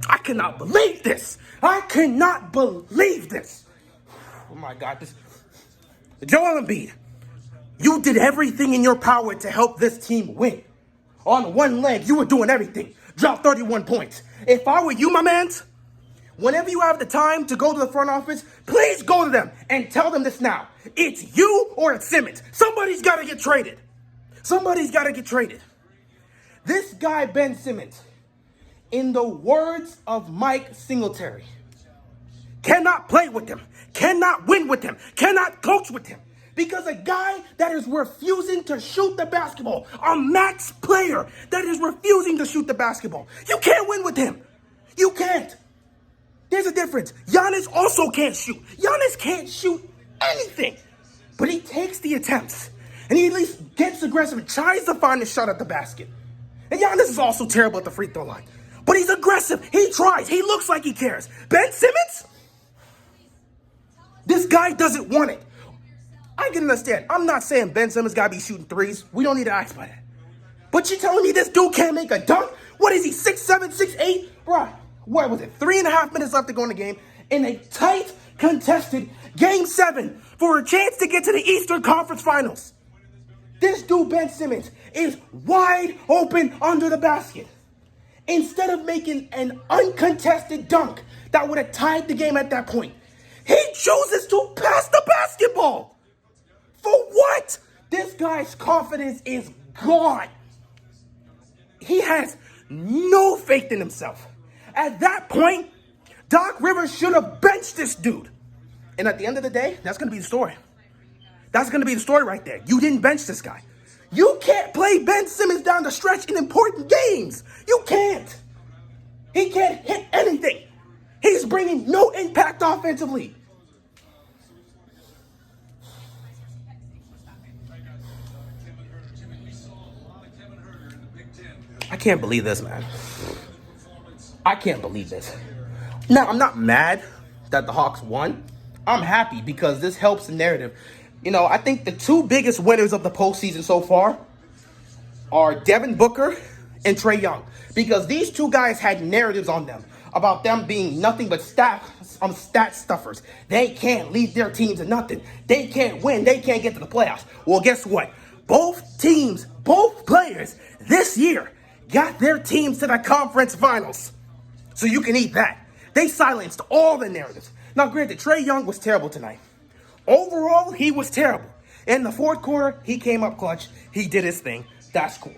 I cannot believe this. I cannot believe this. Oh my God, this Joel Embiid, you did everything in your power to help this team win. On one leg, you were doing everything. Dropped 31 points. If I were you, my mans, whenever you have the time to go to the front office, please go to them and tell them this now. It's you or it's Simmons. Somebody's got to get traded. Somebody's got to get traded. This guy, Ben Simmons, in the words of Mike Singletary, cannot play with him, cannot win with him, cannot coach with him. Because a guy that is refusing to shoot the basketball, a max player that is refusing to shoot the basketball, you can't win with him. You can't. There's a difference. Giannis also can't shoot. Giannis can't shoot anything. But he takes the attempts. And he at least gets aggressive and tries to find a shot at the basket. And Giannis is also terrible at the free throw line. But he's aggressive. He tries. He looks like he cares. Ben Simmons? This guy doesn't want it. I can understand. I'm not saying Ben Simmons got to be shooting threes. We don't need to ask about that. But you're telling me this dude can't make a dunk? What is he, 6'7", 6'8"? Bro, what was it, 3.5 minutes left to go in the game in a tight, contested Game 7 for a chance to get to the Eastern Conference Finals. This dude, Ben Simmons, is wide open under the basket. Instead of making an uncontested dunk that would have tied the game at that point, he chooses to pass the basketball. For what? This guy's confidence is gone. He has no faith in himself. At that point, Doc Rivers should have benched this dude. And at the end of the day, that's going to be the story. That's going to be the story right there. You didn't bench this guy. You can't play Ben Simmons down the stretch in important games. You can't. He can't hit anything. He's bringing no impact offensively. I can't believe this, man. I can't believe this. Now, I'm not mad that the Hawks won. I'm happy because this helps the narrative. You know, I think the two biggest winners of the postseason so far are Devin Booker and Trae Young. Because these two guys had narratives on them about them being nothing but stat stuffers. They can't lead their teams to nothing. They can't win. They can't get to the playoffs. Well, guess what? Both teams, both players this year got their teams to the conference finals. So you can eat that. They silenced all the narratives. Now, granted, Trae Young was terrible tonight. Overall, he was terrible. In the fourth quarter, he came up clutch. He did his thing. That's cool.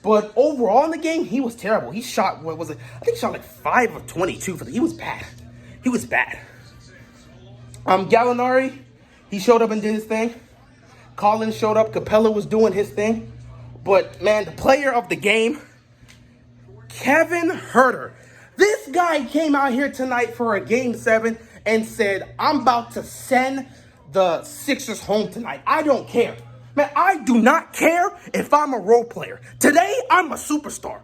But overall in the game, he was terrible. He shot, what was it? I think he shot like 5 of 22 he was bad. He was bad. Gallinari, he showed up and did his thing. Collins showed up. Capella was doing his thing. But, man, the player of the game, Kevin Huerter. This guy came out here tonight for a Game 7 and said, I'm about to send the Sixers home tonight. I don't care. Man, I do not care if I'm a role player. Today, I'm a superstar.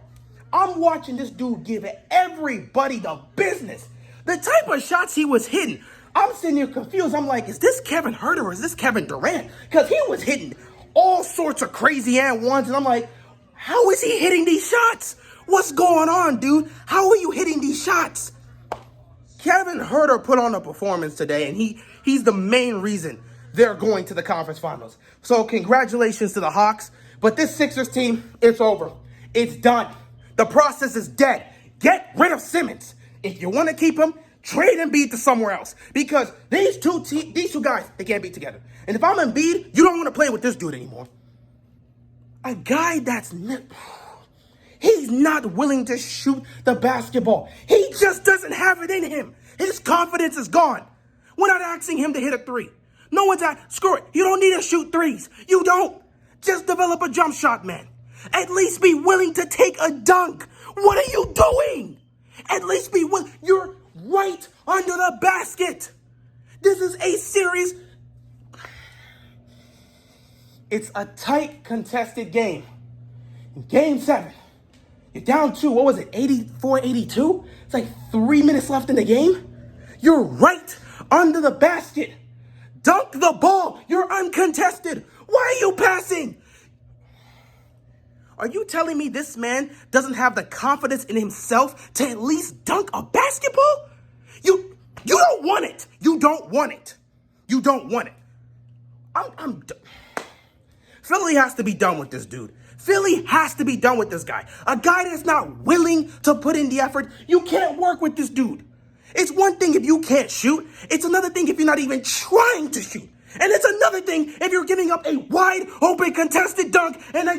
I'm watching this dude give everybody the business. The type of shots he was hitting, I'm sitting here confused. I'm like, is this Kevin Huerter or is this Kevin Durant? Because he was hitting all sorts of crazy and ones. And I'm like, how is he hitting these shots? What's going on, dude? How are you hitting these shots? Kevin Huerter put on a performance today, and he's the main reason they're going to the conference finals. So congratulations to the Hawks. But this Sixers team, it's over. It's done. The process is dead. Get rid of Simmons. If you want to keep him, trade Embiid to somewhere else. Because these two guys, they can't be together. And if I'm Embiid, you don't want to play with this dude anymore. A guy he's not willing to shoot the basketball. He just doesn't have it in him. His confidence is gone. We're not asking him to hit a three. No one's screw it. You don't need to shoot threes. You don't. Just develop a jump shot, man. At least be willing to take a dunk. What are you doing? At least be willing. You're right under the basket. This is a series. It's a tight, contested game. Game 7. You're down 2. What was it? 84-82? It's like 3 minutes left in the game. You're right under the basket. Dunk the ball. You're uncontested. Why are you passing? Are you telling me this man doesn't have the confidence in himself to at least dunk a basketball? You don't want it. You don't want it. You don't want it. Philly has to be done with this dude. Philly has to be done with this guy. A guy that's not willing to put in the effort. You can't work with this dude. It's one thing if you can't shoot. It's another thing if you're not even trying to shoot. And it's another thing if you're giving up a wide open contested dunk and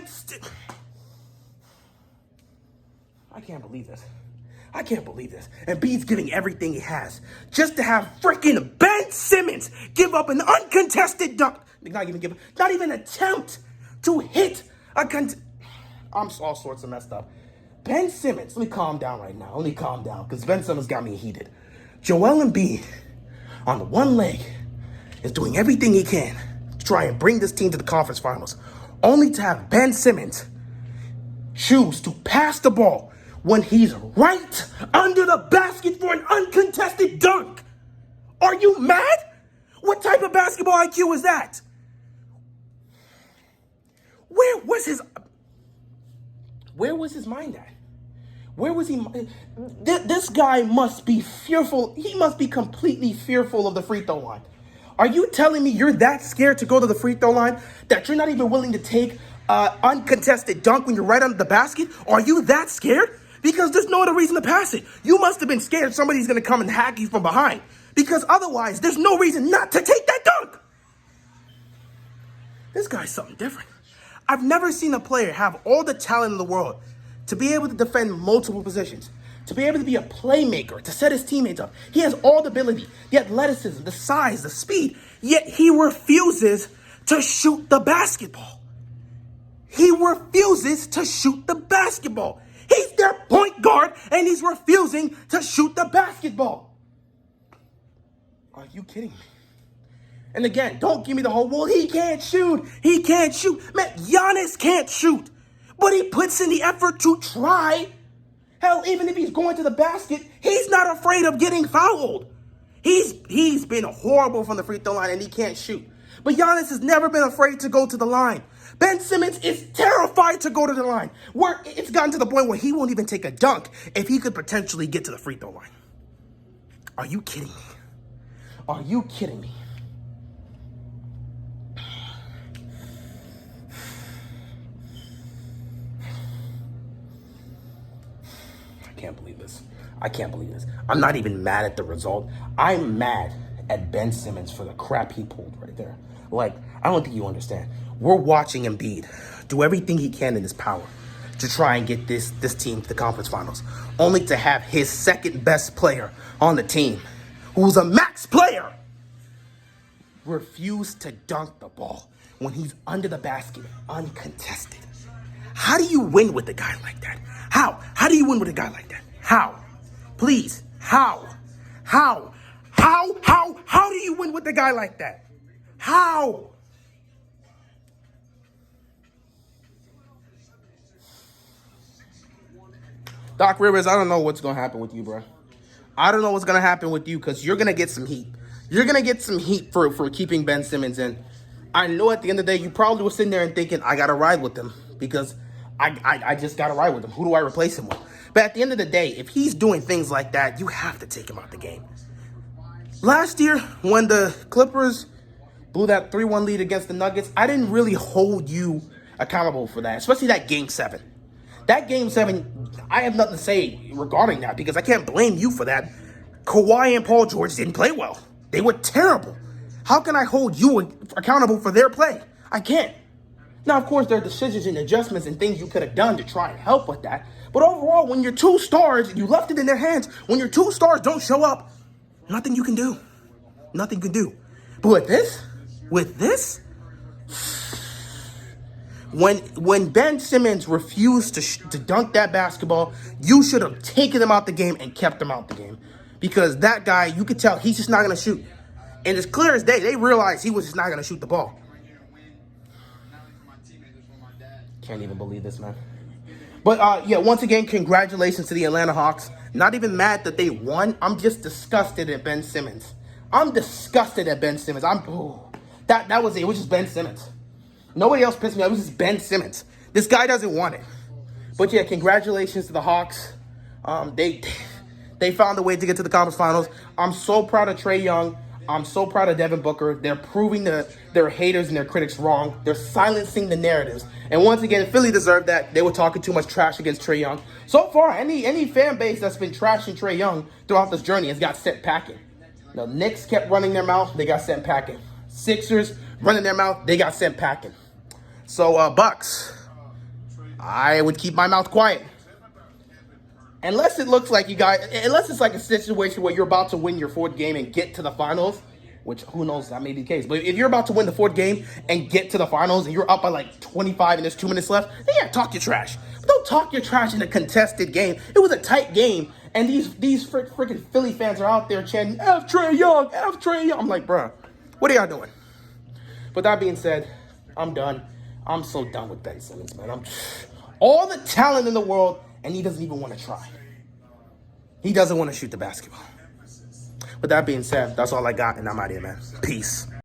I can't believe this. I can't believe this. Embiid's giving everything he has just to have freaking Ben Simmons give up an uncontested dunk. Not even attempt to hit I'm all sorts of messed up. Ben Simmons, let me calm down right now. Let me calm down because Ben Simmons got me heated. Joel Embiid, on the one leg, is doing everything he can to try and bring this team to the conference finals, only to have Ben Simmons choose to pass the ball when he's right under the basket for an uncontested dunk. Are you mad? What type of basketball IQ is that? Where was his mind at? Where was he? This guy must be fearful. He must be completely fearful of the free throw line. Are you telling me you're that scared to go to the free throw line that you're not even willing to take uncontested dunk when you're right under the basket? Are you that scared? Because there's no other reason to pass it. You must have been scared somebody's going to come and hack you from behind. Because otherwise, there's no reason not to take that dunk. This guy's something different. I've never seen a player have all the talent in the world to be able to defend multiple positions, to be able to be a playmaker, to set his teammates up. He has all the ability, the athleticism, the size, the speed, yet he refuses to shoot the basketball. He refuses to shoot the basketball. He's their point guard, and he's refusing to shoot the basketball. Are you kidding me? And again, don't give me the whole, well, he can't shoot. He can't shoot. Man, Giannis can't shoot. But he puts in the effort to try. Hell, even if he's going to the basket, he's not afraid of getting fouled. He's been horrible from the free throw line, and he can't shoot. But Giannis has never been afraid to go to the line. Ben Simmons is terrified to go to the line, where it's gotten to the point where he won't even take a dunk if he could potentially get to the free throw line. Are you kidding me? Are you kidding me? I can't believe this. I can't believe this. I'm not even mad at the result. I'm mad at Ben Simmons for the crap he pulled right there. Like, I don't think you understand. We're watching Embiid do everything he can in his power to try and get this team to the conference finals, only to have his second best player on the team, who's a max player, refuse to dunk the ball when he's under the basket uncontested. How do you win with a guy like that? How? How do you win with a guy like that? How? Please, how? How do you win with a guy like that? How? Doc Rivers, I don't know what's going to happen with you, bro. I don't know what's going to happen with you because you're going to get some heat. You're going to get some heat for keeping Ben Simmons in. I know at the end of the day, you probably were sitting there and thinking, I got to ride with him because I just got to ride with him. Who do I replace him with? But at the end of the day, if he's doing things like that, you have to take him out the game. Last year, when the Clippers blew that 3-1 lead against the Nuggets, I didn't really hold you accountable for that, especially that Game 7. That Game 7, I have nothing to say regarding that because I can't blame you for that. Kawhi and Paul George didn't play well. They were terrible. How can I hold you accountable for their play? I can't. Now, of course, there are decisions and adjustments and things you could have done to try and help with that. But overall, when your two stars, you left it in their hands. When your two stars don't show up, nothing you can do. Nothing you can do. But with this, when Ben Simmons refused to dunk that basketball, you should have taken him out the game and kept him out the game. Because that guy, you could tell he's just not going to shoot. And it's clear as day, they realized he was just not going to shoot the ball. Can't even believe this, man. But, once again, congratulations to the Atlanta Hawks. Not even mad that they won. I'm just disgusted at Ben Simmons. That was it. It was just Ben Simmons. Nobody else pissed me off. It was just Ben Simmons. This guy doesn't want it. But yeah, congratulations to the Hawks. They found a way to get to the conference finals. I'm so proud of Trae Young. I'm so proud of Devin Booker. They're proving their haters and their critics wrong. They're silencing the narratives. And once again, Philly deserved that. They were talking too much trash against Trae Young. So far, any fan base that's been trashing Trae Young throughout this journey has got sent packing. The Knicks kept running their mouth. They got sent packing. Sixers running their mouth. They got sent packing. So, Bucks, I would keep my mouth quiet. Unless it looks like unless it's like a situation where you're about to win your fourth game and get to the finals, which who knows, that may be the case. But if you're about to win the fourth game and get to the finals and you're up by like 25 and there's 2 minutes left, then yeah, talk your trash. But don't talk your trash in a contested game. It was a tight game, and these freaking Philly fans are out there chanting, F Trae Young, F Trae Young. I'm like, bruh, what are y'all doing? But that being said, I'm done. I'm so done with Ben Simmons, man. All the talent in the world, and he doesn't even want to try. He doesn't want to shoot the basketball. With that being said, that's all I got, and I'm out of here, man. Peace.